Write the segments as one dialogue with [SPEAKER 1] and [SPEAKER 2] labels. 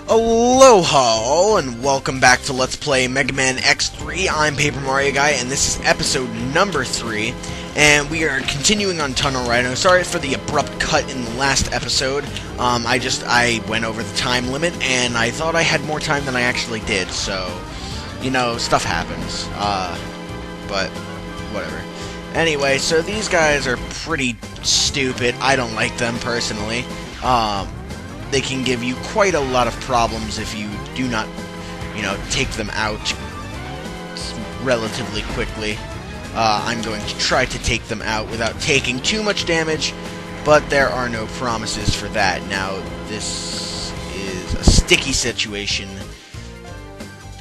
[SPEAKER 1] Aloha all, and welcome back to Let's Play Mega Man X3. I'm Paper Mario Guy, and this is episode number 3, and we are continuing on Tunnel Rhino. Sorry for the abrupt cut in the last episode. I went over the time limit, and I thought I had more time than I actually did, so, you know, stuff happens. But, whatever. Anyway, so these guys are pretty stupid. I don't like them, personally. They can give you quite a lot of problems if you do not, take them out relatively quickly. I'm going to try to take them out without taking too much damage, but there are no promises for that. Now, this is a sticky situation.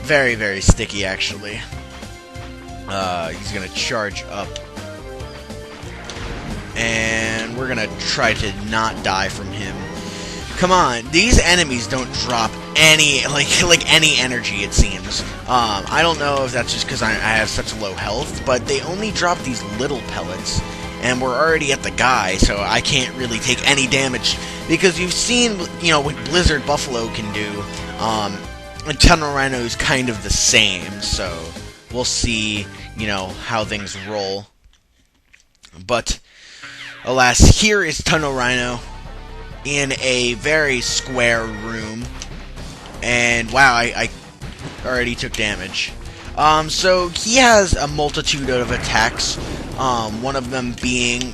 [SPEAKER 1] Very, very sticky, actually. He's going to charge up. And we're going to try to not die from him. Come on, these enemies don't drop any, like any energy, it seems. I don't know if that's just because I have such low health, but they only drop these little pellets, and we're already at the guy, so I can't really take any damage, because you've seen, what Blizzard Buffalo can do, and Tunnel Rhino is kind of the same, so we'll see, how things roll. But, alas, here is Tunnel Rhino in a very square room, and wow, I already took damage. So he has a multitude of attacks, one of them being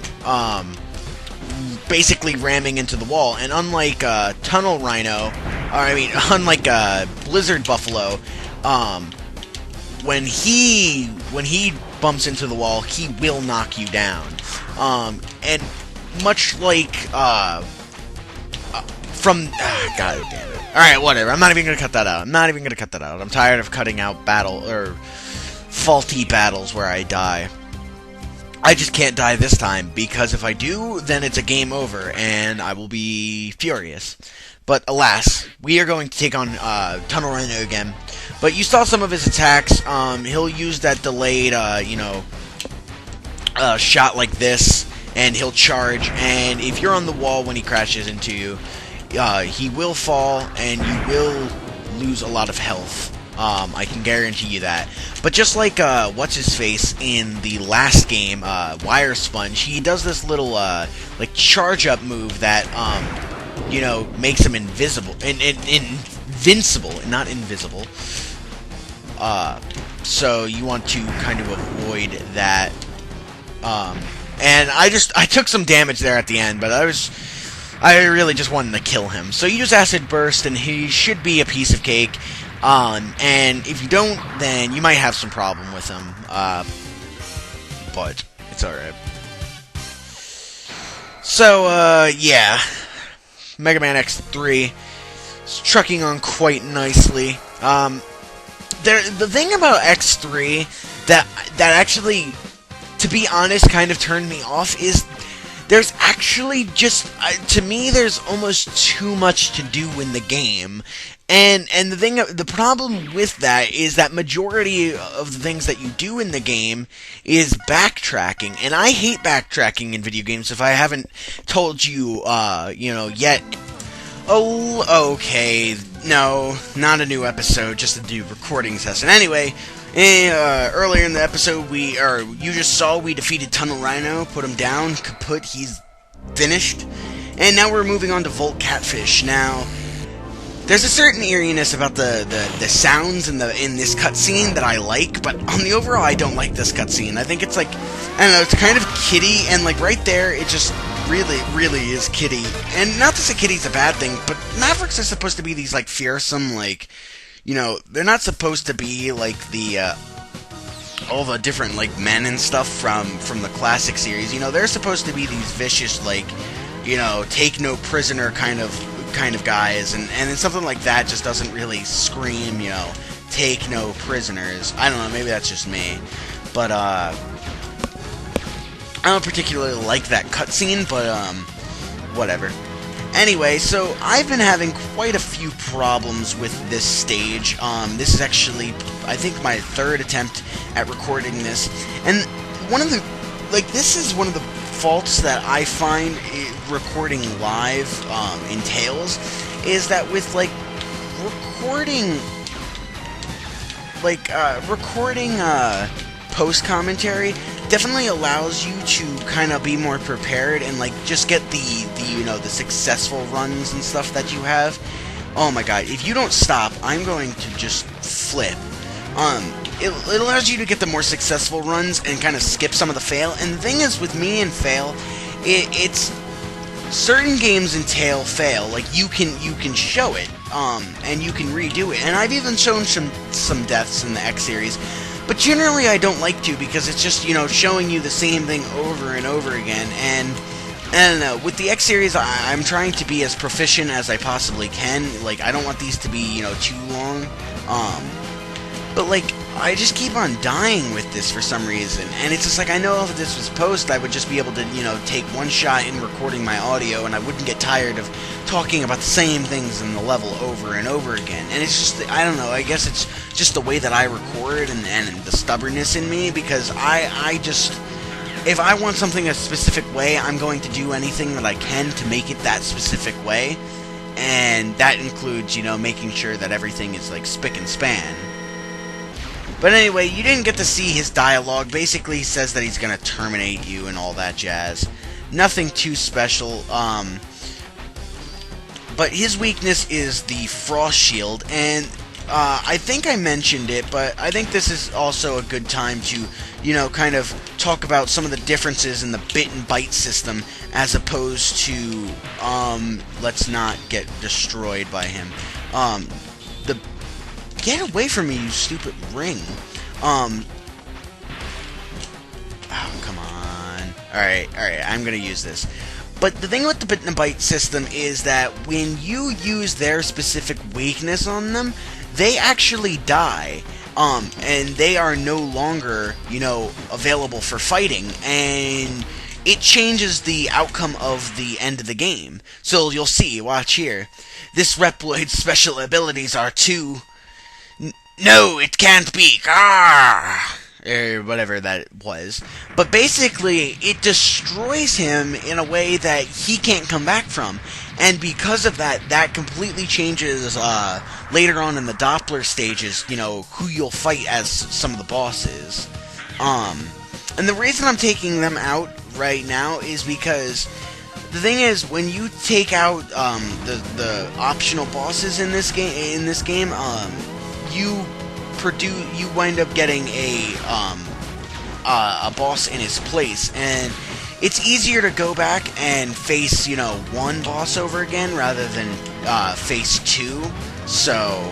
[SPEAKER 1] basically ramming into the wall, and unlike Tunnel Rhino, unlike Blizzard Buffalo, when he bumps into the wall, he will knock you down, and much like God damn it. Alright, whatever. I'm not even gonna cut that out. I'm tired of cutting out faulty battles where I die. I just can't die this time, because if I do, then it's a game over, and I will be furious. But alas, we are going to take on Tunnel Rhino again. But you saw some of his attacks. He'll use that delayed, shot like this, and he'll charge, and if you're on the wall when he crashes into you, he will fall, and you will lose a lot of health. I can guarantee you that. But just like, what's-his-face in the last game, Wire Sponge, he does this little, charge-up move that, makes him invisible. Invincible, not invisible. So you want to kind of avoid that. And I took some damage there at the end, but I really just wanted to kill him. So use Acid Burst, and he should be a piece of cake. And if you don't, then you might have some problem with him. But it's alright. So, yeah. Mega Man X3 is trucking on quite nicely. The thing about X3 that actually, to be honest, kind of turned me off is there's actually just, to me, there's almost too much to do in the game. And the problem with that is that majority of the things that you do in the game is backtracking. And I hate backtracking in video games, if I haven't told you, yet. Oh, okay. No, not a new episode, just a new recording session. Anyway, earlier in the episode, you just saw we defeated Tunnel Rhino, put him down, kaput, he's finished. And now we're moving on to Volt Catfish. Now, there's a certain eeriness about the sounds in this cutscene that I like, but on the overall, I don't like this cutscene. I think it's like, I don't know, it's kind of kiddie, and like right there, it just really, really is kiddie. And not to say kiddie's a bad thing, but Mavericks are supposed to be these like fearsome, they're not supposed to be like all the different like men and stuff from the classic series. They're supposed to be these vicious, take no prisoner kind of guys, and something like that just doesn't really scream, take no prisoners. I don't know, maybe that's just me, but I don't particularly like that cutscene, but whatever. Anyway, so I've been having quite a few problems with this stage. This is actually, I think, my third attempt at recording this, and this is one of the faults that I find recording live entails, is that with, recording, post commentary definitely allows you to kind of be more prepared and like just get the the successful runs and stuff that you have. Oh my god, if you don't stop, I'm going to just flip. It allows you to get the more successful runs and kind of skip some of the fail. And the thing is, with me and fail, it's certain games entail fail. Like you can show it, and you can redo it. And I've even shown some deaths in the X series, but generally I don't like to because it's just showing you the same thing over and over again. And I don't know, with the X series, I'm trying to be as proficient as I possibly can. Like I don't want these to be too long. But like, I just keep on dying with this for some reason, and it's just like, I know if this was post, I would just be able to, take one shot in recording my audio, and I wouldn't get tired of talking about the same things in the level over and over again. And it's just, I don't know, I guess it's just the way that I record and the stubbornness in me, because I just, if I want something a specific way, I'm going to do anything that I can to make it that specific way, and that includes, making sure that everything is like spick and span. But anyway, you didn't get to see his dialogue. Basically, he says that he's going to terminate you and all that jazz. Nothing too special. But his weakness is the Frost Shield, and I think I mentioned it, but I think this is also a good time to, kind of talk about some of the differences in the bit and byte system as opposed to, let's not get destroyed by him. Get away from me, you stupid ring. Oh, come on. Alright, I'm gonna use this. But the thing with the bit and byte system is that when you use their specific weakness on them, they actually die. And they are no longer, available for fighting, and it changes the outcome of the end of the game. So you'll see, watch here. This Reploid's special abilities are too... No, it can't be. Or whatever that was. But basically, it destroys him in a way that he can't come back from. And because of that, that completely changes later on in the Doppler stages, who you'll fight as some of the bosses. And the reason I'm taking them out right now is because the thing is, when you take out the optional bosses in this game, you wind up getting a boss in his place, and it's easier to go back and face one boss over again rather than face two. So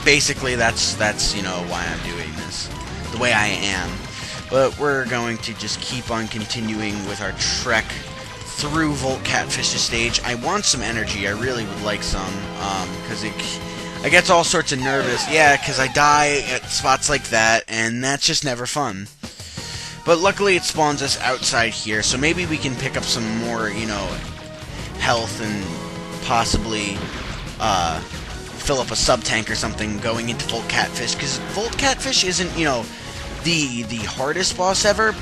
[SPEAKER 1] basically, that's why I'm doing this the way I am. But we're going to just keep on continuing with our trek through Volt Catfish's stage. I want some energy. I really would like some, because I get all sorts of nervous. Yeah, because I die at spots like that, and that's just never fun. But luckily it spawns us outside here, so maybe we can pick up some more, health and possibly fill up a sub-tank or something going into Volt Catfish, because Volt Catfish isn't, the hardest boss ever,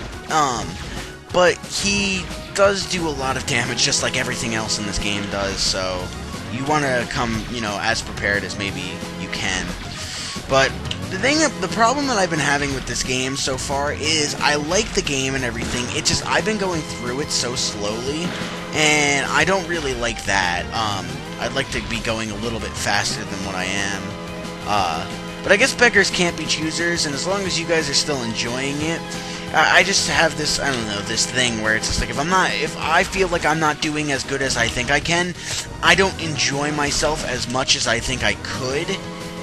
[SPEAKER 1] but he does do a lot of damage, just like everything else in this game does, so you want to come, as prepared as maybe you can. But the problem that I've been having with this game so far is I like the game and everything, it's just I've been going through it so slowly, and I don't really like that. I'd like to be going a little bit faster than what I am. But I guess beggars can't be choosers, and as long as you guys are still enjoying it, I just have this, I don't know, this thing where it's just like, if I feel like I'm not doing as good as I think I can, I don't enjoy myself as much as I think I could,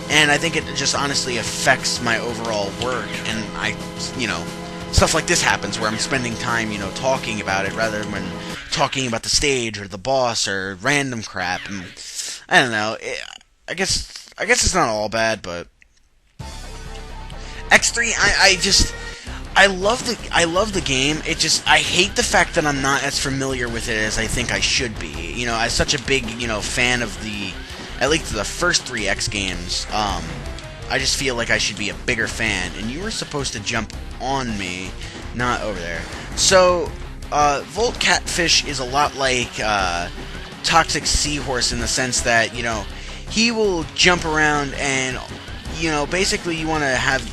[SPEAKER 1] and I think it just honestly affects my overall work, and stuff like this happens where I'm spending time, talking about it rather than talking about the stage or the boss or random crap, and I don't know, I guess it's not all bad, but X3, I love the game. It just, I hate the fact that I'm not as familiar with it as I think I should be. As such a big, fan of at least the first 3 X games, I just feel like I should be a bigger fan. And you were supposed to jump on me, not over there. So, Volt Catfish is a lot like Toxic Seahorse in the sense that, he will jump around and, basically you want to have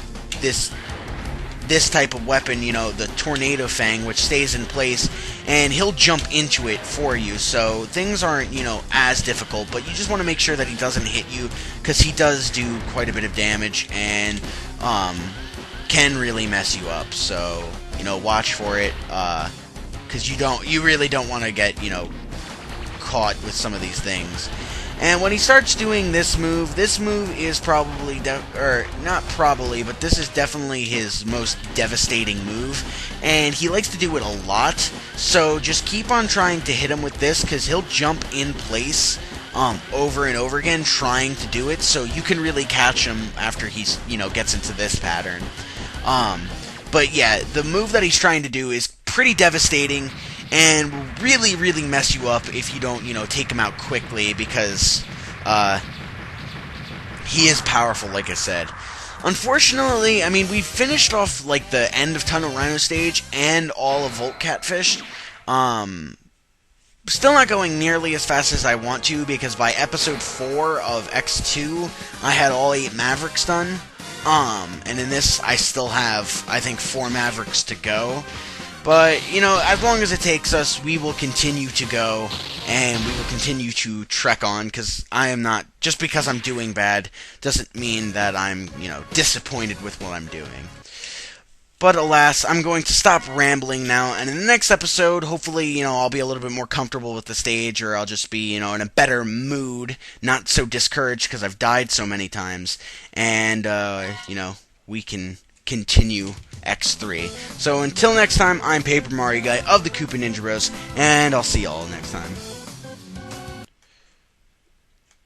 [SPEAKER 1] this type of weapon, the Tornado Fang, which stays in place, and he'll jump into it for you, so things aren't, as difficult, but you just want to make sure that he doesn't hit you, because he does do quite a bit of damage, and, can really mess you up, so, watch for it, because you really don't want to get, caught with some of these things. And when he starts doing this move is probably, not probably, but this is definitely his most devastating move, and he likes to do it a lot, so just keep on trying to hit him with this, because he'll jump in place, over and over again, trying to do it, so you can really catch him after he's, gets into this pattern. But yeah, the move that he's trying to do is pretty devastating, and really, really mess you up if you don't, take him out quickly, because, he is powerful, like I said. Unfortunately, I mean, we finished off, like, the end of Tunnel Rhino stage, and all of Volt Catfish. Still not going nearly as fast as I want to, because by episode 4 of X2, I had all 8 Mavericks done. And in this, I still have, I think, 4 Mavericks to go. But, as long as it takes us, we will continue to go, and we will continue to trek on, because I am not, just because I'm doing bad, doesn't mean that I'm, disappointed with what I'm doing. But alas, I'm going to stop rambling now, and in the next episode, hopefully, I'll be a little bit more comfortable with the stage, or I'll just be, in a better mood, not so discouraged, because I've died so many times, and, we can continue X3. So until next time, I'm Paper Mario Guy of the KoopaNinjaBros, and I'll see y'all next time.